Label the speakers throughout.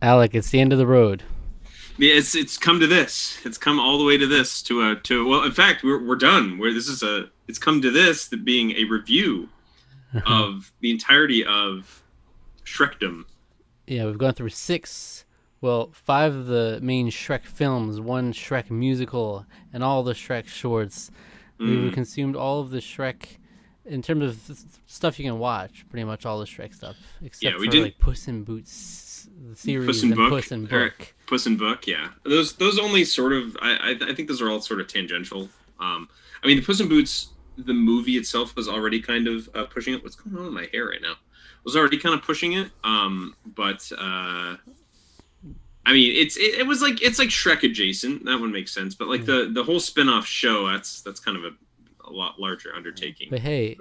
Speaker 1: Alec, it's the end of the road.
Speaker 2: Yeah, it's come to this. It's come all the way to this. To well, in fact, we're done. Where this is a it's come to this that being a review of the entirety of Shrekdom.
Speaker 1: Yeah, we've gone through five of the main Shrek films, one Shrek musical, and all the Shrek shorts. We've
Speaker 2: Mm,
Speaker 1: consumed all of the Shrek in terms of stuff you can watch, pretty much all the Shrek stuff,
Speaker 2: yeah,
Speaker 1: except
Speaker 2: we
Speaker 1: for
Speaker 2: didn't
Speaker 1: like Puss in Boots the
Speaker 2: Puss
Speaker 1: series
Speaker 2: in
Speaker 1: and
Speaker 2: Book
Speaker 1: Puss in
Speaker 2: or
Speaker 1: Book.
Speaker 2: Puss in Book. Yeah, those only sort of I think those are all sort of tangential. I mean, the Puss in Boots the movie itself was already kind of pushing it. What's going on with my hair right now? Was already kind of pushing it. But I mean, it was like it's like Shrek adjacent. That one makes sense. But like
Speaker 1: Yeah.
Speaker 2: the whole spin off show, that's kind of a lot larger undertaking.
Speaker 1: But hey,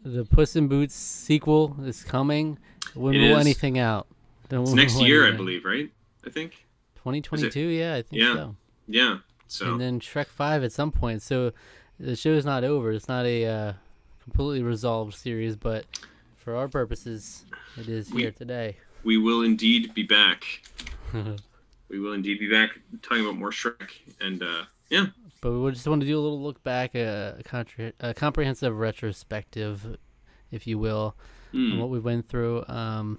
Speaker 1: the Puss in Boots sequel is coming. It wouldn't
Speaker 2: It
Speaker 1: rule
Speaker 2: is.
Speaker 1: anything out. Don't
Speaker 2: It's next
Speaker 1: rule
Speaker 2: year, I
Speaker 1: anything.
Speaker 2: believe, right? I think. Is it?
Speaker 1: 2022, yeah, I think
Speaker 2: Yeah.
Speaker 1: so.
Speaker 2: Yeah.
Speaker 1: And
Speaker 2: So
Speaker 1: then Shrek 5 at some point. So the show is not over. It's not a completely resolved series, but for our purposes, it is here
Speaker 2: we
Speaker 1: today.
Speaker 2: we will indeed be back.
Speaker 1: But
Speaker 2: We will indeed be back talking about more Shrek. And yeah,
Speaker 1: we just want to do a little look back, a comprehensive retrospective, if you will, on
Speaker 2: mm,
Speaker 1: what we went through. And,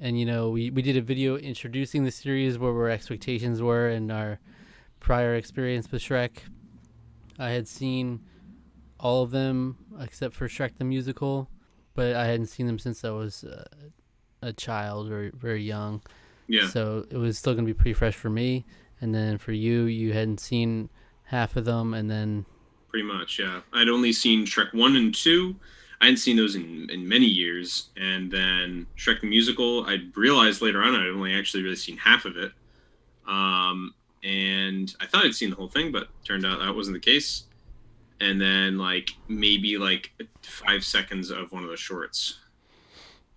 Speaker 1: we did a video introducing the series where our expectations were and our prior experience with Shrek. I had seen all of them except for Shrek the musical, but I hadn't seen them since I was a child or very young.
Speaker 2: yeah,
Speaker 1: So it was still going to be pretty fresh for me. And then for you, you hadn't seen half of them, and then
Speaker 2: pretty much. Yeah, I'd only seen Shrek 1 and 2. I hadn't seen those in many years. And then Shrek the musical, I realized later on I'd only actually really seen half of it. And I thought I'd seen the whole thing, but turned out that wasn't the case. And then like maybe like 5 seconds of one of the shorts.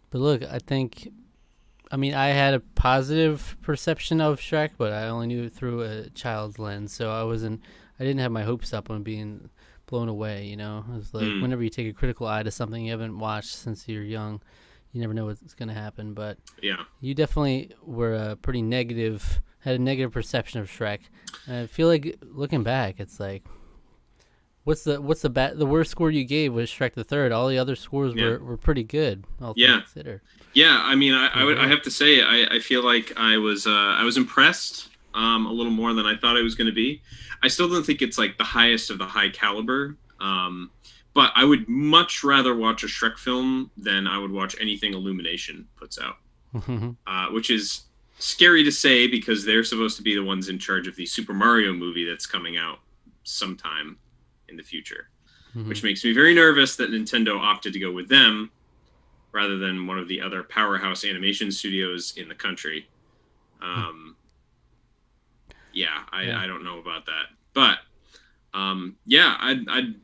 Speaker 1: but look, I mean, I had a positive perception of Shrek, but I only knew it through a child's lens, so I didn't have my hopes up on being blown away. It was like
Speaker 2: Mm,
Speaker 1: whenever you take a critical eye to something you haven't watched since you're young, you never know what's going to happen. But
Speaker 2: yeah,
Speaker 1: you definitely were pretty negative, had a negative perception of Shrek. And I feel like looking back, it's like, the worst score you gave was Shrek the Third. All the other scores
Speaker 2: yeah,
Speaker 1: were pretty good, all things
Speaker 2: yeah.
Speaker 1: considered.
Speaker 2: Yeah, I mean, I
Speaker 1: Pretty
Speaker 2: would I
Speaker 1: great.
Speaker 2: have to say I feel like I was impressed a little more than I thought I was going to be. I still don't think it's like the highest of the high caliber, but I would much rather watch a Shrek film than I would watch anything Illumination puts out,
Speaker 1: Mm-hmm.
Speaker 2: which is scary to say because they're supposed to be the ones in charge of the Super Mario movie that's coming out sometime in the future, which makes me very nervous that Nintendo opted to go with them rather than one of the other powerhouse animation studios in the country. Um, yeah,
Speaker 1: Yeah.
Speaker 2: I don't know about that, but yeah, I'd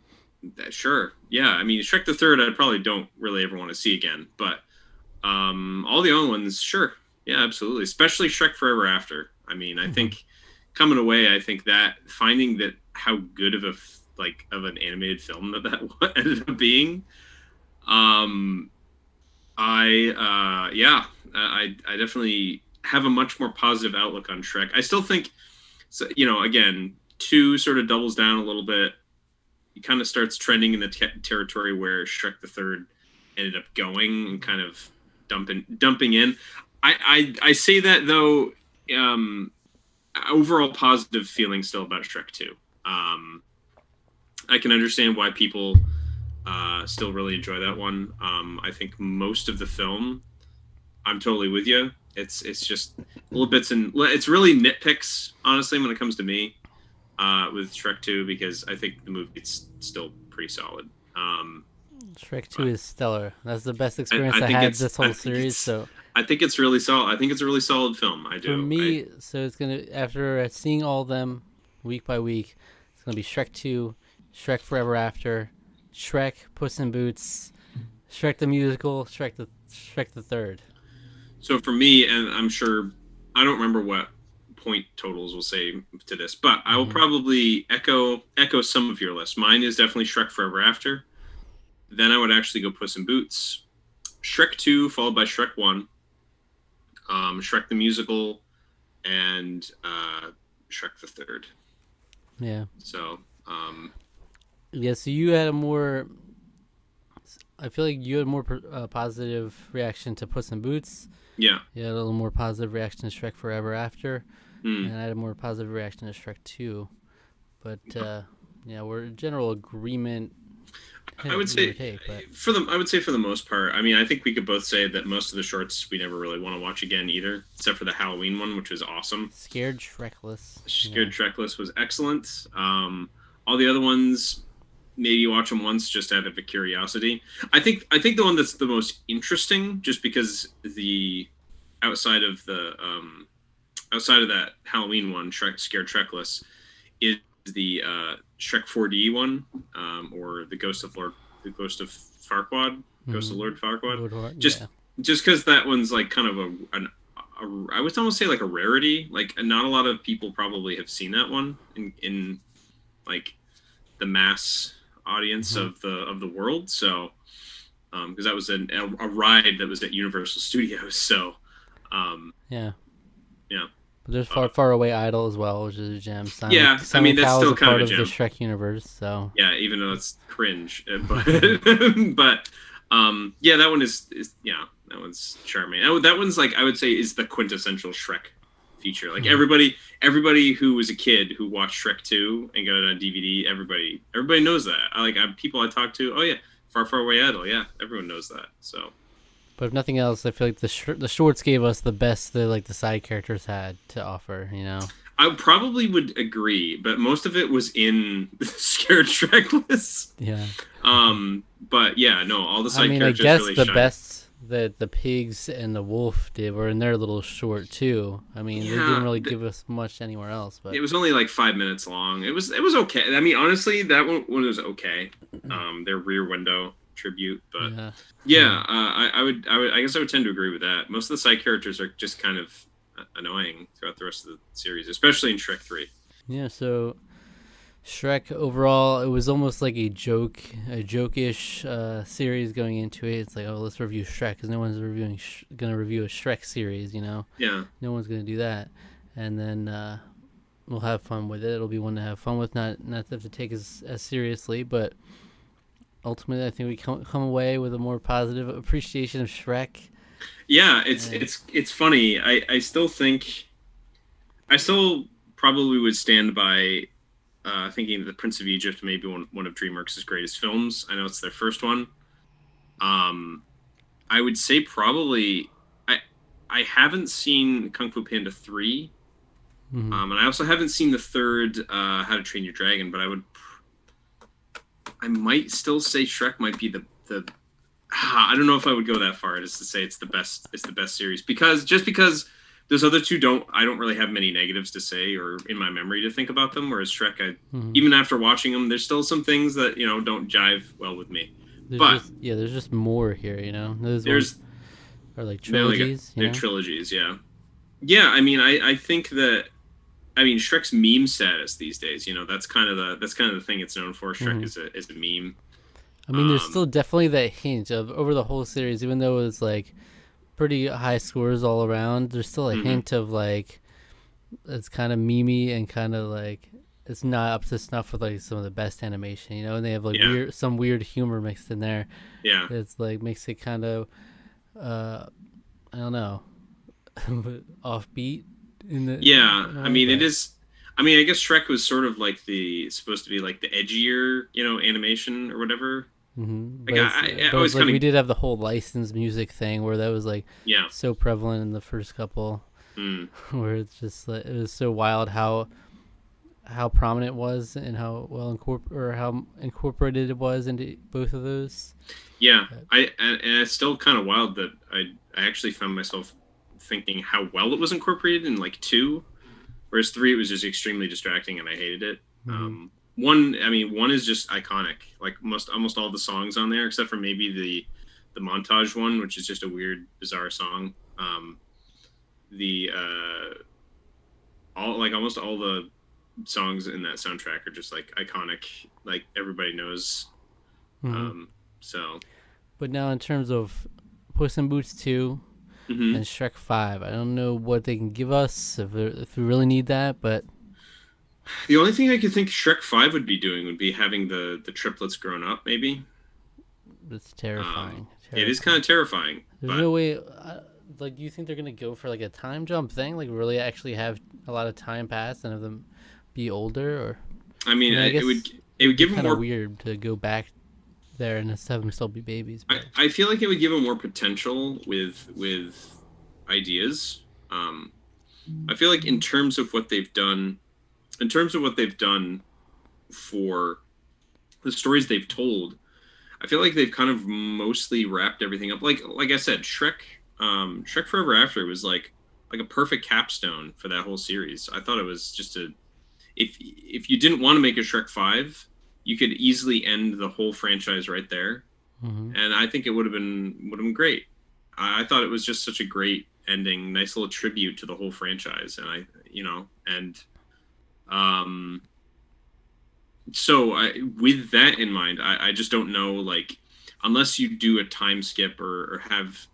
Speaker 2: sure, yeah. I mean, Shrek the Third, I probably don't really ever want to see again, but all the other ones, sure, yeah, absolutely. Especially Shrek Forever After. I mean, I think coming away, I think that finding that how good of a like of an animated film that ended up being, um, yeah, I definitely have a much more positive outlook on Shrek. I still think, so, again, two sort of doubles down a little bit. He kind of starts trending in the territory where Shrek the Third ended up going and kind of dumping in. I say that though. Um, Overall positive feeling still about Shrek Two. Um, I can understand why people still really enjoy that one. I think most of the film, I'm totally with you. It's just little bits and it's really nitpicks, honestly, when it comes to me with Shrek Two because I think the movie it's still pretty solid.
Speaker 1: Shrek Two
Speaker 2: But
Speaker 1: is stellar. That's the best experience
Speaker 2: I
Speaker 1: I
Speaker 2: think
Speaker 1: had
Speaker 2: it's
Speaker 1: this whole series. So
Speaker 2: I think it's really solid. I think it's a really solid film. I
Speaker 1: for
Speaker 2: do. I
Speaker 1: me, so it's gonna after seeing all of them week by week, it's gonna be Shrek Two, Shrek Forever After, Shrek Puss in Boots, Shrek the Musical, Shrek the Third.
Speaker 2: So for me, and I'm sure I don't remember what point totals will say to this, but I will
Speaker 1: Mm-hmm.
Speaker 2: probably echo some of your list. Mine is definitely Shrek Forever After. Then I would actually go Puss in Boots, Shrek 2, followed by Shrek 1, Shrek the Musical, and Shrek the Third.
Speaker 1: Yeah.
Speaker 2: So,
Speaker 1: Yeah. So you had a more. I feel like you had more positive reaction to Puss in Boots.
Speaker 2: yeah.
Speaker 1: You had a little more positive reaction to Shrek Forever After,
Speaker 2: Mm.
Speaker 1: and I had a more positive reaction to Shrek 2. But yeah, we're in general agreement.
Speaker 2: I would
Speaker 1: Give or
Speaker 2: say
Speaker 1: take, but
Speaker 2: I would say for the most part. I mean, I think we could both say that most of the shorts we never really want to watch again either, except for the Halloween one, which was awesome.
Speaker 1: Scared Shrekless.
Speaker 2: Scared Tracklist was excellent. All the other ones, maybe you watch them once just out of a curiosity. I think the one that's the most interesting, just because the outside of the outside of that Halloween one, Scared Trackless, is the Shrek 4D one, or the Ghost of Farquaad, Ghost of Lord Farquaad. Just
Speaker 1: Yeah.
Speaker 2: just because that one's like kind of I would almost say like a rarity. Like not a lot of people probably have seen that one in like the mass audience of the world. So because that was a ride that was at Universal Studios. So
Speaker 1: Yeah.
Speaker 2: yeah.
Speaker 1: But there's Far Away Idol as well, which is a gem.
Speaker 2: Yeah, I mean
Speaker 1: Simon
Speaker 2: that's
Speaker 1: Cowell is
Speaker 2: still
Speaker 1: a
Speaker 2: kind
Speaker 1: part
Speaker 2: of a
Speaker 1: of the
Speaker 2: gem.
Speaker 1: Shrek universe, so
Speaker 2: Yeah, even though it's cringe, but but yeah, that one is yeah, that one's charming. That one's like I would say is the quintessential Shrek feature. Like everybody who was a kid who watched Shrek 2 and got it on DVD, everybody knows that. People I talk to, oh yeah, Far Away Idol, yeah, everyone knows that. So
Speaker 1: but if nothing else, I feel like the shorts gave us the best that like the side characters had to offer. You know.
Speaker 2: I probably would agree, but most of it was in the Scared Shrek list.
Speaker 1: Yeah.
Speaker 2: But yeah, no, all the side
Speaker 1: I
Speaker 2: characters
Speaker 1: guess
Speaker 2: really
Speaker 1: the
Speaker 2: shine.
Speaker 1: best that the pigs and the wolf did were in their little short too. I mean, they didn't really give us much anywhere else, but
Speaker 2: it was only like 5 minutes long. It was okay. I mean, honestly, that one was okay. Their Rear Window tribute, but yeah, I guess I would tend to agree with that. Most of the side characters are just kind of annoying throughout the rest of the series, especially in Shrek 3.
Speaker 1: Yeah, so Shrek overall, it was almost like a joke-ish series going into it. It's like, oh, let's review Shrek, because no one's gonna review a Shrek series, you know?
Speaker 2: Yeah.
Speaker 1: No one's gonna do that, and then we'll have fun with it. It'll be one to have fun with, not to have to take as seriously, but ultimately, I think we come away with a more positive appreciation of Shrek.
Speaker 2: Yeah, it's funny. I still probably would stand by thinking that The Prince of Egypt may be one of DreamWorks' greatest films. I know it's their first one. I would say probably I haven't seen Kung Fu Panda 3. And I also haven't seen the third How to Train Your Dragon, but I might still say Shrek might be the I don't know if I would go that far as to say it's the best series because those other two I don't really have many negatives to say or in my memory to think about them, whereas Shrek even after watching them there's still some things that don't jive well with me.
Speaker 1: There's just more here, you know. There's are like trilogies.
Speaker 2: They're trilogies, yeah. I mean I think that Shrek's meme status these days, that's kind of the thing it's known for. Shrek is a meme.
Speaker 1: I mean, there's still definitely that hint of over the whole series, even though it's like pretty high scores all around. There's still a hint of like it's kind of memey and kind of like it's not up to snuff with like some of the best animation, and they have like some weird humor mixed in there.
Speaker 2: Yeah,
Speaker 1: it's like makes it kind of I don't know, offbeat.
Speaker 2: It is. I mean, I guess Shrek was sort of like supposed to be like the edgier, animation or whatever.
Speaker 1: We did have the whole licensed music thing where that was like so prevalent in the first couple, where it's just like, it was so wild how prominent it was and how well incorporated it was into both of those.
Speaker 2: Yeah, and it's still kind of wild that I actually found myself thinking how well it was incorporated in like 2, whereas 3 it was just extremely distracting and I hated it. One is just iconic, like almost all the songs on there except for maybe the montage one, which is just a weird bizarre song. Almost all the songs in that soundtrack are just like iconic, like everybody knows.
Speaker 1: But now in terms of Puss in Boots 2,
Speaker 2: Hmm.
Speaker 1: and Shrek 5. I don't know what they can give us if we really need that, but
Speaker 2: The only thing I could think Shrek 5 would be doing would be having the triplets grown up, maybe.
Speaker 1: it's terrifying.
Speaker 2: It is kind
Speaker 1: Terrifying.
Speaker 2: of terrifying,
Speaker 1: There's
Speaker 2: but
Speaker 1: no way. Like, do you think they're gonna go for like a time jump thing? Like, really actually have a lot of time pass and have them be older? Or
Speaker 2: I
Speaker 1: I
Speaker 2: mean,
Speaker 1: mean, I
Speaker 2: it
Speaker 1: guess
Speaker 2: would
Speaker 1: it
Speaker 2: it would
Speaker 1: would be
Speaker 2: give them
Speaker 1: kind of
Speaker 2: more.
Speaker 1: weird to go back there and just have them still be babies. But
Speaker 2: I feel like it would give them more potential with ideas. Um, I feel like in terms of what they've done for the stories they've told, I feel like they've kind of mostly wrapped everything up. Like I said, Shrek Forever After was like a perfect capstone for that whole series. I thought it was just a if you didn't want to make a Shrek 5, you could easily end the whole franchise right there,
Speaker 1: mm-hmm.
Speaker 2: and I think it would have been great. I thought it was just such a great ending, nice little tribute to the whole franchise, and um with that in mind, I just don't know, like, unless you do a time skip or have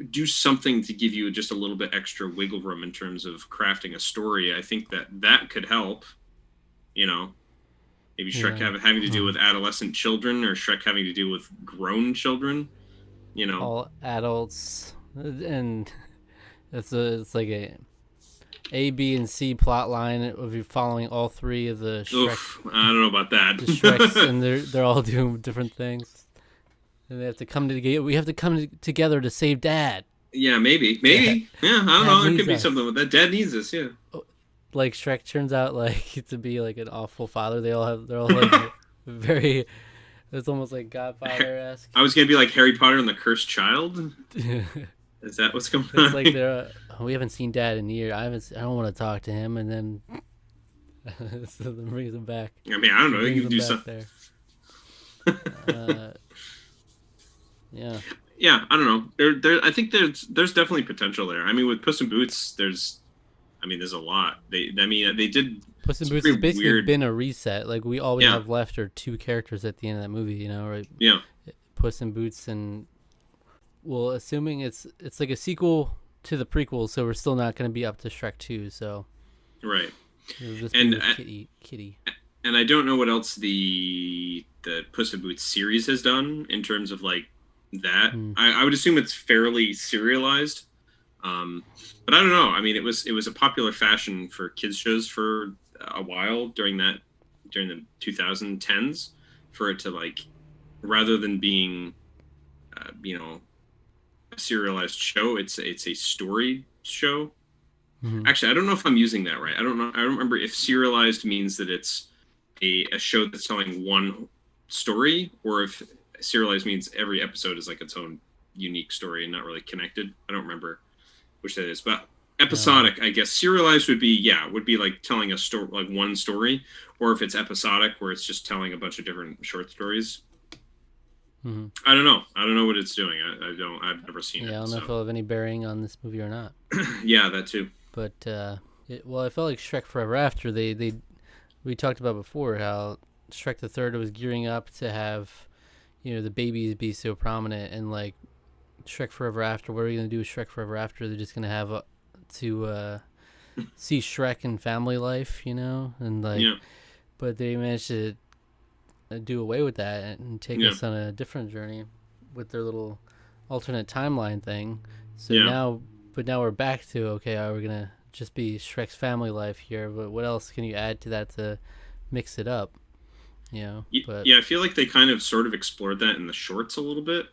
Speaker 2: do something to give you just a little bit extra wiggle room in terms of crafting a story. I think that could help. You know, maybe Shrek
Speaker 1: Yeah,
Speaker 2: having to deal with adolescent children, or Shrek having to deal with grown children. You know,
Speaker 1: all adults, and it's like a, B, and C plot line of you following all three of
Speaker 2: oof, I don't know about
Speaker 1: the Shreks,
Speaker 2: that.
Speaker 1: and they're all doing different things, and they have to come together. We have to come together to save Dad.
Speaker 2: Yeah, maybe,
Speaker 1: Dad,
Speaker 2: yeah, I don't
Speaker 1: Dad
Speaker 2: know. There could
Speaker 1: needs
Speaker 2: be something
Speaker 1: us.
Speaker 2: with that. Dad needs us. Yeah.
Speaker 1: Like Shrek turns out like to be like an awful father. They're all like very. It's almost like Godfather esque.
Speaker 2: I was gonna be like Harry Potter and the Cursed Child. Is that what's going
Speaker 1: It's
Speaker 2: on?
Speaker 1: like they're we haven't seen Dad in years. I don't want to talk to him, and then so then brings him back.
Speaker 2: I mean, I don't know. You
Speaker 1: Brings
Speaker 2: could
Speaker 1: him
Speaker 2: do
Speaker 1: back
Speaker 2: something.
Speaker 1: there. Uh, yeah.
Speaker 2: Yeah, I don't know. I think there's definitely potential there. I mean, with Puss in Boots, there's a lot. They did
Speaker 1: Puss in
Speaker 2: some
Speaker 1: Boots has
Speaker 2: pretty
Speaker 1: basically
Speaker 2: weird.
Speaker 1: been a reset. Like all we
Speaker 2: Yeah,
Speaker 1: have left are two characters at the end of that movie. Right?
Speaker 2: yeah,
Speaker 1: Puss in Boots, and well, assuming it's like a sequel to the prequel, so we're still not going to be up to Shrek 2. So
Speaker 2: right.
Speaker 1: it'll just be
Speaker 2: And
Speaker 1: with Kitty.
Speaker 2: and I don't know what else the Puss in Boots series has done in terms of like that.
Speaker 1: Hmm.
Speaker 2: I would assume it's fairly serialized. Um, but I don't know. I mean, it was a popular fashion for kids shows for a while during the 2010s, for it to, like, rather than being a serialized show, it's a story show.
Speaker 1: Mm-hmm.
Speaker 2: Actually, I don't know if I'm using that right. I don't know. I don't remember if serialized means that it's a show that's telling one story, or if serialized means every episode is like its own unique story and not really connected. I don't remember which that is, but episodic, I guess. Serialized would be like telling a story, like one story, or if it's episodic, where it's just telling a bunch of different short stories.
Speaker 1: Mm-hmm.
Speaker 2: I don't know. I don't know what it's doing. I don't. I've never seen
Speaker 1: Yeah,
Speaker 2: it.
Speaker 1: I don't know if it'll have any bearing on this movie or not.
Speaker 2: Yeah, that too.
Speaker 1: But I felt like Shrek Forever After we talked about before how Shrek the Third was gearing up to have the babies be so prominent, and like Shrek Forever After, what are you gonna do with Shrek Forever After? They're just gonna have to see Shrek in family life, and like,
Speaker 2: Yeah.
Speaker 1: but they managed to do away with that and take us on a different journey with their little alternate timeline thing. So now we're back to, okay, we're gonna just be Shrek's family life here, but what else can you add to that to mix it up? But
Speaker 2: Yeah, I feel like they kind of sort of explored that in the shorts a little bit.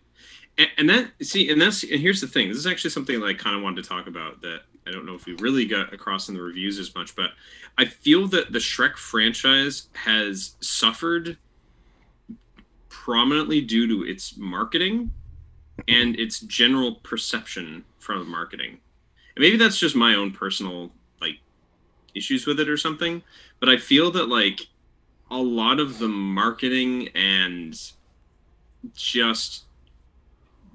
Speaker 2: And here's the thing. This is actually something that I kind of wanted to talk about, that I don't know if we really got across in the reviews as much, but I feel that the Shrek franchise has suffered prominently due to its marketing and its general perception from marketing. And maybe that's just my own personal, like, issues with it or something, but I feel that, like, a lot of the marketing and just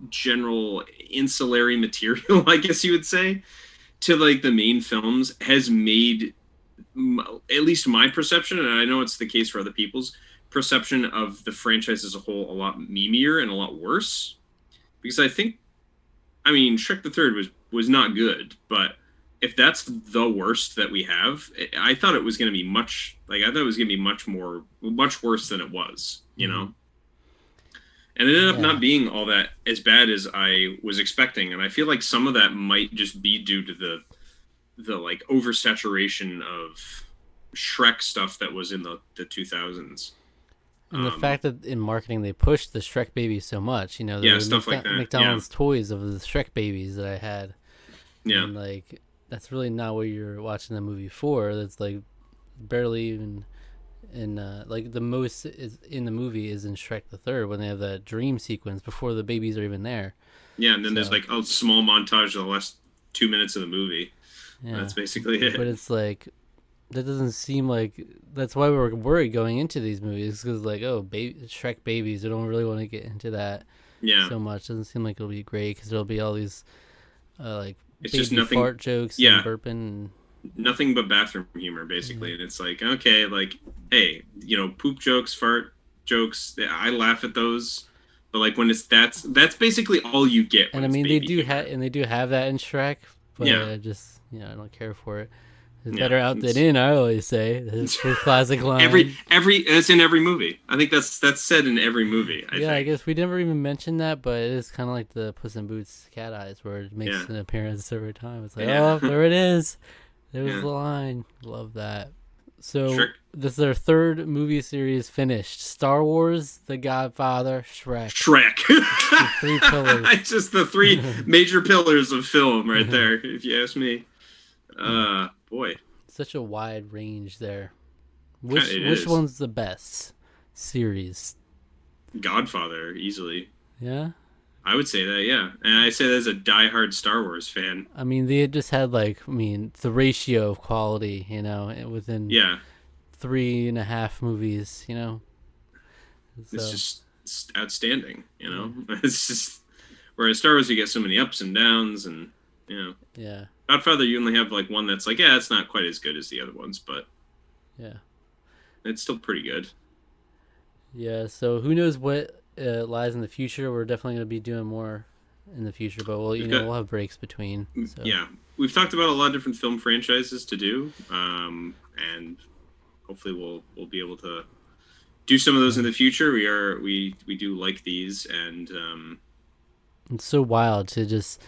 Speaker 2: general ancillary material, I guess you would say, to, like, the main films has made at least my perception, and I know it's the case for other people's perception of the franchise as a whole, a lot memeier and a lot worse. Because I think I mean, Shrek the Third was not good, but if that's the worst that we have, I thought it was going to be I thought it was going to be much worse than it was, you know? And it ended up not being all that as bad as I was expecting. And I feel like some of that might just be due to the like oversaturation of Shrek stuff that was in the 2000s.
Speaker 1: And the fact that in marketing they pushed the Shrek babies so much, you know,
Speaker 2: stuff like that.
Speaker 1: McDonald's toys of the Shrek babies that I had.
Speaker 2: Yeah.
Speaker 1: And like that's really not what you're watching the movie for. That's like barely even in like the most is in the movie is in Shrek the Third when they have that dream sequence before the babies are even there.
Speaker 2: Yeah, and then there's like a small montage of the last 2 minutes of the movie. Yeah. That's basically it.
Speaker 1: But it's like that doesn't seem like that's why we're worried going into these movies because like Shrek babies. I don't really want to get into that so much. Doesn't seem like it'll be great because there'll be all these like
Speaker 2: it's
Speaker 1: baby
Speaker 2: just nothing,
Speaker 1: fart jokes and burping and
Speaker 2: nothing but bathroom humor basically. And it's like, okay, like, hey, you know, poop jokes, fart jokes, I laugh at those, but like when it's that's basically all you get.
Speaker 1: And I mean they do have that in Shrek, but I just I don't care for it. It's better out than in, I always say. It's a classic line.
Speaker 2: It's in every movie. I think that's said in every movie.
Speaker 1: I guess we never even mentioned that, but it is kind of like the Puss in Boots Cat Eyes, where it makes an appearance every time. It's like, oh, there it is. There's the line. Love that. So this is our third movie series finished. Star Wars, The Godfather, Shrek.
Speaker 2: The
Speaker 1: 3 pillars.
Speaker 2: It's just the 3 major pillars of film right there, if you ask me. Boy,
Speaker 1: such a wide range there. Which one's the best series?
Speaker 2: Godfather, easily.
Speaker 1: Yeah,
Speaker 2: I would say that. Yeah, and I say that as a diehard Star Wars fan.
Speaker 1: I mean, they had just had the ratio of quality, you know, within 3.5 movies, you know. So.
Speaker 2: It's just outstanding, you know. It's just whereas Star Wars, you get so many ups and downs, and you know.
Speaker 1: Yeah.
Speaker 2: Godfather, you only have like one that's like, it's not quite as good as the other ones, but it's still pretty good.
Speaker 1: Yeah, so who knows what lies in the future? We're definitely going to be doing more in the future, but we'll have breaks between. So.
Speaker 2: Yeah, we've talked about a lot of different film franchises to do, and hopefully we'll be able to do some of those in the future. We do like these, and
Speaker 1: it's so wild to just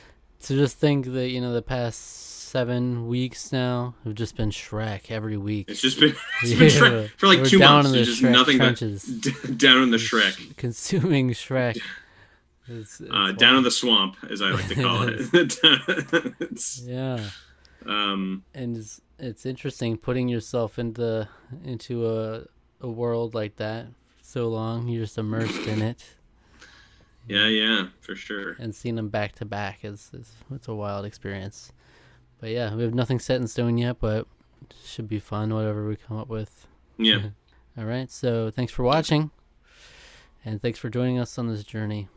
Speaker 1: think that the past 7 weeks now have just been Shrek every week.
Speaker 2: It's been Shrek for like 2 months. There's just nothing but down in the Shrek,
Speaker 1: consuming Shrek. It's
Speaker 2: down in the swamp, as I like to call it.
Speaker 1: And it's interesting putting yourself into a world like that so long. You're just immersed in it.
Speaker 2: Yeah, for sure.
Speaker 1: And seeing them back to back it's a wild experience. But yeah, we have nothing set in stone yet, but it should be fun, whatever we come up with.
Speaker 2: Yeah.
Speaker 1: All right, so thanks for watching, and thanks for joining us on this journey.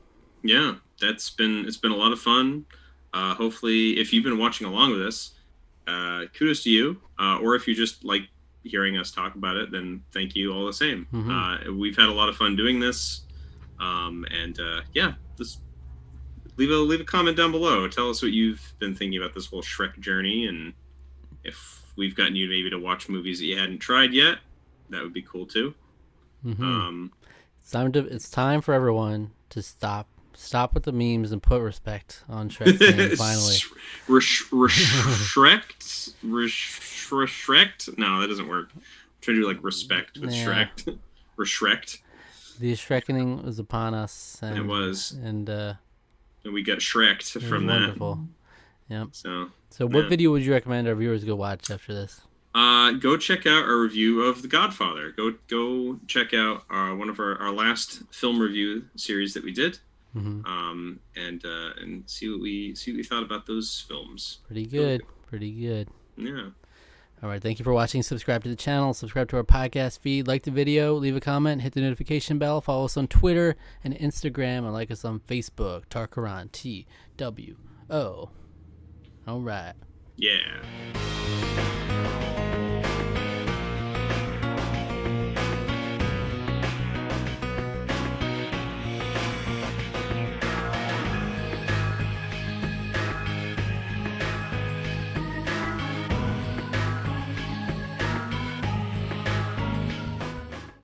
Speaker 2: Yeah, it's been a lot of fun. Hopefully, if you've been watching along with us, kudos to you. Or if you just like hearing us talk about it, then thank you all the same. Mm-hmm. We've had a lot of fun doing this. Just leave a comment down below. Tell us what you've been thinking about this whole Shrek journey, and if we've gotten you maybe to watch movies that you hadn't tried yet, that would be cool too.
Speaker 1: Mm-hmm. It's time for everyone to stop with the memes and put respect on Shrek's name finally.
Speaker 2: Shrek? No, that doesn't work. I'm trying to do like respect with Shrek. Shrek.
Speaker 1: The Shrekening was upon us. And,
Speaker 2: it was.
Speaker 1: And
Speaker 2: we got Shreked from that.
Speaker 1: Wonderful. Yep.
Speaker 2: So
Speaker 1: what video would you recommend our viewers go watch after this?
Speaker 2: Go check out our review of The Godfather. Go check out one of our last film review series that we did. Mm-hmm. And see what we thought about those films.
Speaker 1: Pretty good.
Speaker 2: Yeah.
Speaker 1: All right, thank you for watching. Subscribe to the channel, subscribe to our podcast feed, like the video, leave a comment, hit the notification bell, follow us on Twitter and Instagram, and like us on Facebook, Tarqaron, TWO. All right.
Speaker 2: Yeah.